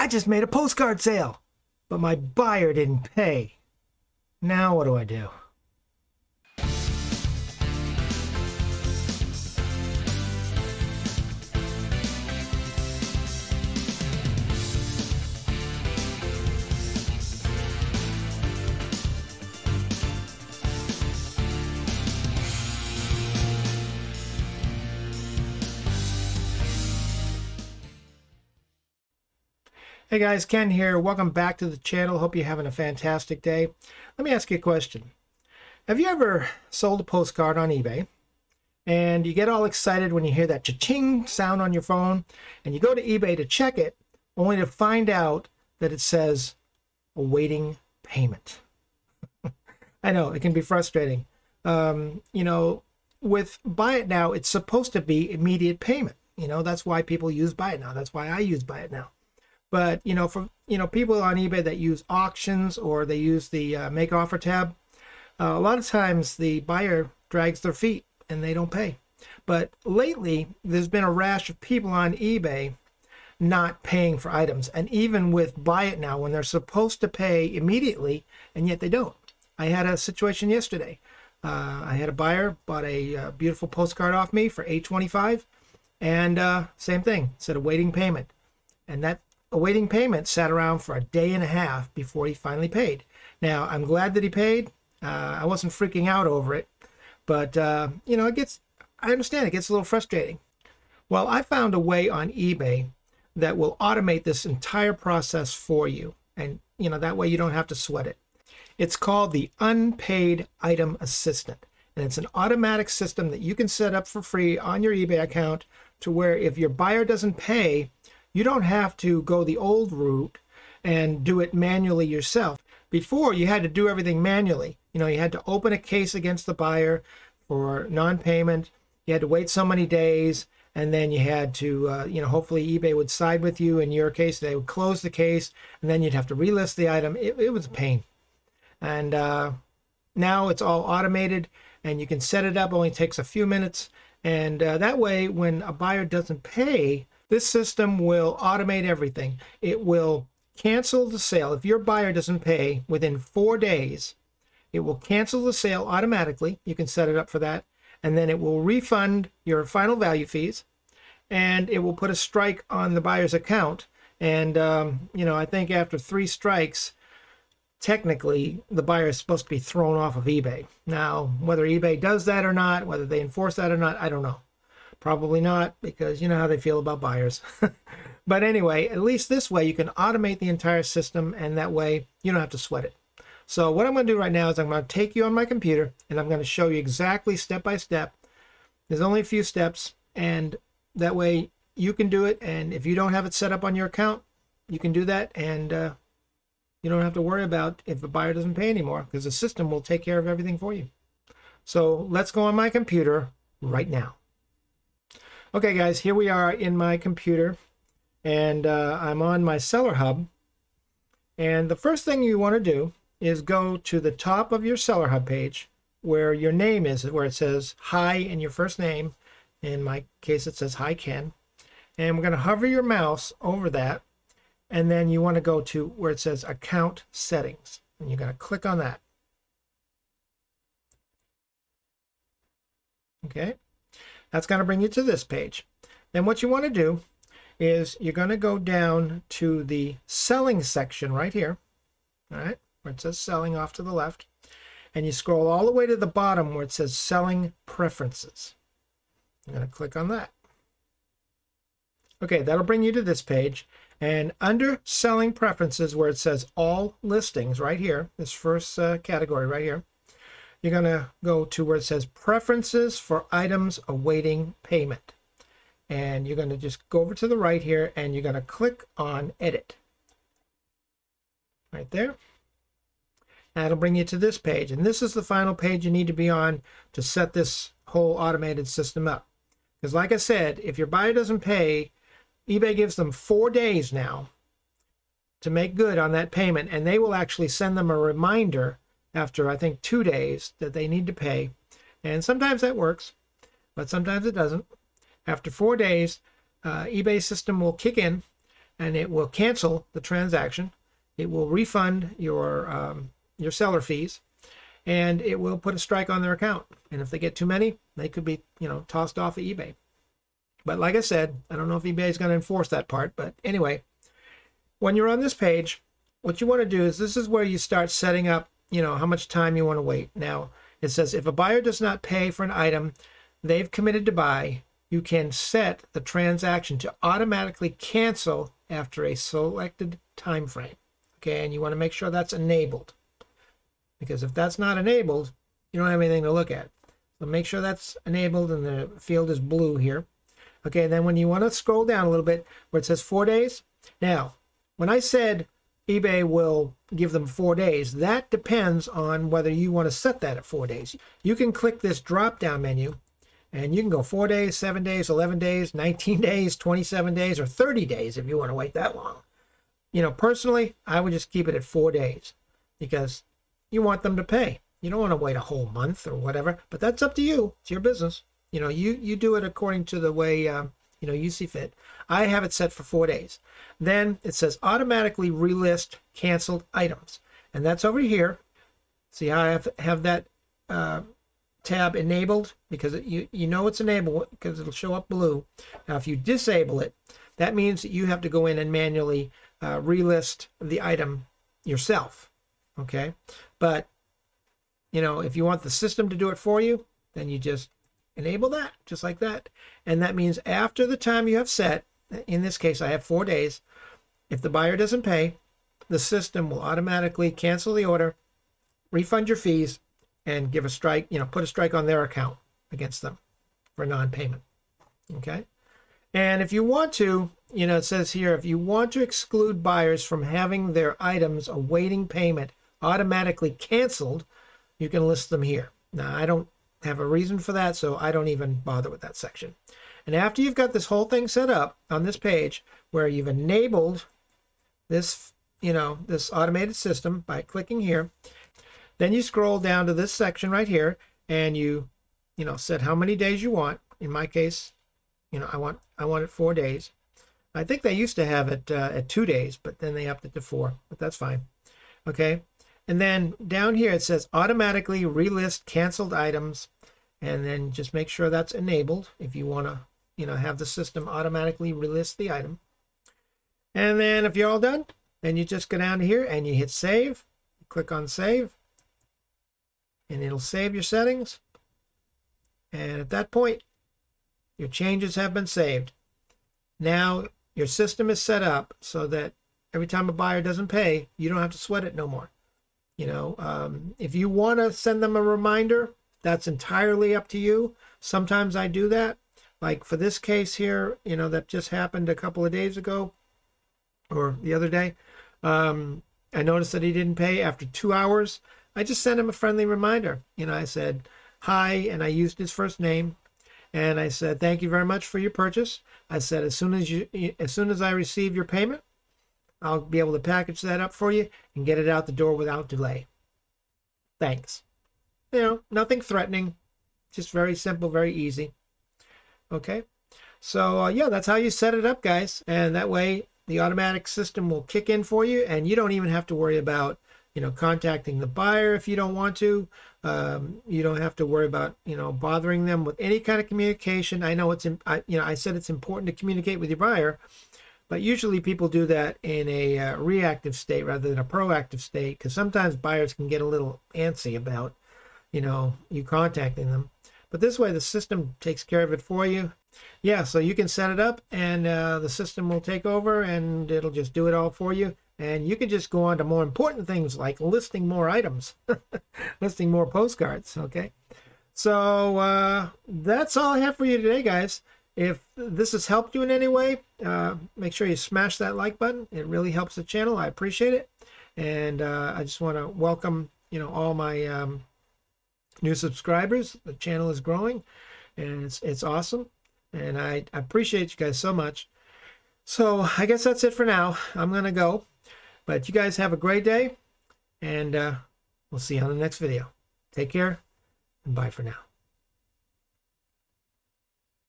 I just made a postcard sale, but my buyer didn't pay. Now what do I do? Hey guys, Ken here. Welcome back to the channel. Hope you're having a fantastic day. Let me ask you a question. Have you ever sold a postcard on eBay and you get all excited when you hear that cha-ching sound on your phone and you go to eBay to check it only to find out that it says awaiting payment? I know, it can be frustrating. You know, with Buy It Now, it's supposed to be immediate payment. You know, that's why people use Buy It Now. That's why I use Buy It Now. But, you know, for, people on eBay that use auctions or they use the make offer tab, a lot of times the buyer drags their feet and they don't pay. But lately, there's been a rash of people on eBay not paying for items. And even with Buy It Now, when they're supposed to pay immediately, and yet they don't. I had a situation yesterday. I had a buyer bought a beautiful postcard off me for $8.25, and same thing, said awaiting payment. And that awaiting payment sat around for a day and a half before he finally paid. Now, I'm glad that he paid. I wasn't freaking out over it, but you know, I understand it gets a little frustrating. Well, I found a way on eBay that will automate this entire process for you, and you know, that way you don't have to sweat it. It's called the Unpaid Item Assistant, and it's an automatic system that you can set up for free on your eBay account to where if your buyer doesn't pay, you don't have to go the old route and do it manually yourself. Before, you had to do everything manually. You know, you had to open a case against the buyer for non-payment. You had to wait so many days, and then you had to, you know, hopefully eBay would side with you. In your case, they would close the case, and then you'd have to relist the item. It was a pain. And now it's all automated, and you can set it up. It only takes a few minutes. And that way, when a buyer doesn't pay, this system will automate everything. It will cancel the sale. If your buyer doesn't pay within 4 days, it will cancel the sale automatically. You can set it up for that. And then it will refund your final value fees. And it will put a strike on the buyer's account. And, you know, I think after 3 strikes, technically, the buyer is supposed to be thrown off of eBay. Now, whether eBay does that or not, whether they enforce that or not, I don't know. Probably not, because you know how they feel about buyers. But anyway, at least this way you can automate the entire system, and that way you don't have to sweat it. So what I'm going to do right now is I'm going to take you on my computer, and I'm going to show you exactly step by step. There's only a few steps, and that way you can do it. And if you don't have it set up on your account, you can do that, and you don't have to worry about if the buyer doesn't pay anymore, because the system will take care of everything for you. So let's go on my computer right now. Okay guys, here we are in my computer, and I'm on my Seller Hub. And the first thing you want to do is go to the top of your Seller Hub page where your name is, where it says hi in your first name. In my case it says hi Ken. And we're going to hover your mouse over that, and then you want to go to where it says account settings, and you're going to click on that. Okay. That's going to bring you to this page. Then what you want to do is you're going to go down to the selling section right here, all right, where it says selling off to the left, and you scroll all the way to the bottom where it says selling preferences. I'm going to click on that. Okay, that'll bring you to this page, and under selling preferences where it says all listings right here, this first category right here, you're going to go to where it says preferences for items awaiting payment. And you're going to just go over to the right here, and you're going to click on edit. Right there. That'll bring you to this page. And this is the final page you need to be on to set this whole automated system up. Because like I said, if your buyer doesn't pay, eBay gives them 4 days now to make good on that payment. And they will actually send them a reminder after, I think, 2 days that they need to pay. And sometimes that works, but sometimes it doesn't. After 4 days, eBay system will kick in, and it will cancel the transaction. It will refund your seller fees, and it will put a strike on their account. And if they get too many, they could be, tossed off of eBay. But like I said, I don't know if eBay is going to enforce that part. But anyway, when you're on this page, what you want to do is, this is where you start setting up, how much time you want to wait. Now, it says if a buyer does not pay for an item they've committed to buy, you can set the transaction to automatically cancel after a selected time frame. Okay, and you want to make sure that's enabled, because if that's not enabled, you don't have anything to look at. So make sure that's enabled and the field is blue here. Okay, then when you want to scroll down a little bit where it says 4 days. Now, when I said eBay will give them 4 days, that depends on whether you want to set that at 4 days. You can click this drop-down menu, and you can go 4 days, 7 days, 11 days, 19 days, 27 days, or 30 days if you want to wait that long. Personally, I would just keep it at 4 days, because you want them to pay. You don't want to wait a whole month or whatever, but that's up to you. It's your business. You do it according to the way, you see fit. I have it set for 4 days. Then it says automatically relist canceled items. And that's over here. See how I have that tab enabled? Because you know it's enabled because it'll show up blue. Now, if you disable it, that means that you have to go in and manually relist the item yourself. Okay? But, if you want the system to do it for you, then you just enable that, just like that. And that means after the time you have set, in this case I have 4 days, if the buyer doesn't pay, the system will automatically cancel the order, refund your fees, and give a strike, put a strike on their account against them for non-payment. Okay? And if you want to, it says here, if you want to exclude buyers from having their items awaiting payment automatically canceled, you can list them here. Now, I don't have a reason for that, so I don't even bother with that section. And after you've got this whole thing set up on this page where you've enabled this, this automated system by clicking here, then you scroll down to this section right here, and you set how many days you want. In my case, I want it 4 days. I think they used to have it at 2 days, but then they upped it to 4, but that's fine. Okay. And then down here it says automatically relist canceled items, and then just make sure that's enabled if you want to, have the system automatically relist the item. And then if you're all done, then you just go down to here and you hit save. Click on save, and it'll save your settings. And at that point, your changes have been saved. Now your system is set up so that every time a buyer doesn't pay, you don't have to sweat it no more. If you want to send them a reminder, that's entirely up to you. Sometimes I do that. Like for this case here, that just happened a couple of days ago or the other day. I noticed that he didn't pay after 2 hours. I just sent him a friendly reminder. I said, hi, and I used his first name. And I said, thank you very much for your purchase. I said, as soon as I receive your payment, I'll be able to package that up for you and get it out the door without delay. Thanks. Nothing threatening, just very simple, very easy. Okay. So yeah, that's how you set it up, guys. And that way the automatic system will kick in for you, and you don't even have to worry about, contacting the buyer if you don't want to. You don't have to worry about, bothering them with any kind of communication. I know I said it's important to communicate with your buyer, but usually people do that in a reactive state rather than a proactive state, because sometimes buyers can get a little antsy about, you contacting them. But this way the system takes care of it for you. Yeah, so you can set it up, and the system will take over, and it'll just do it all for you. And you can just go on to more important things like listing more items, listing more postcards, okay? So that's all I have for you today, guys. If this has helped you in any way, make sure you smash that like button. It really helps the channel. I appreciate it. And I just want to welcome, all my new subscribers. The channel is growing, and it's awesome. And I appreciate you guys so much. So I guess that's it for now. I'm going to go. But you guys have a great day, and we'll see you on the next video. Take care, and bye for now.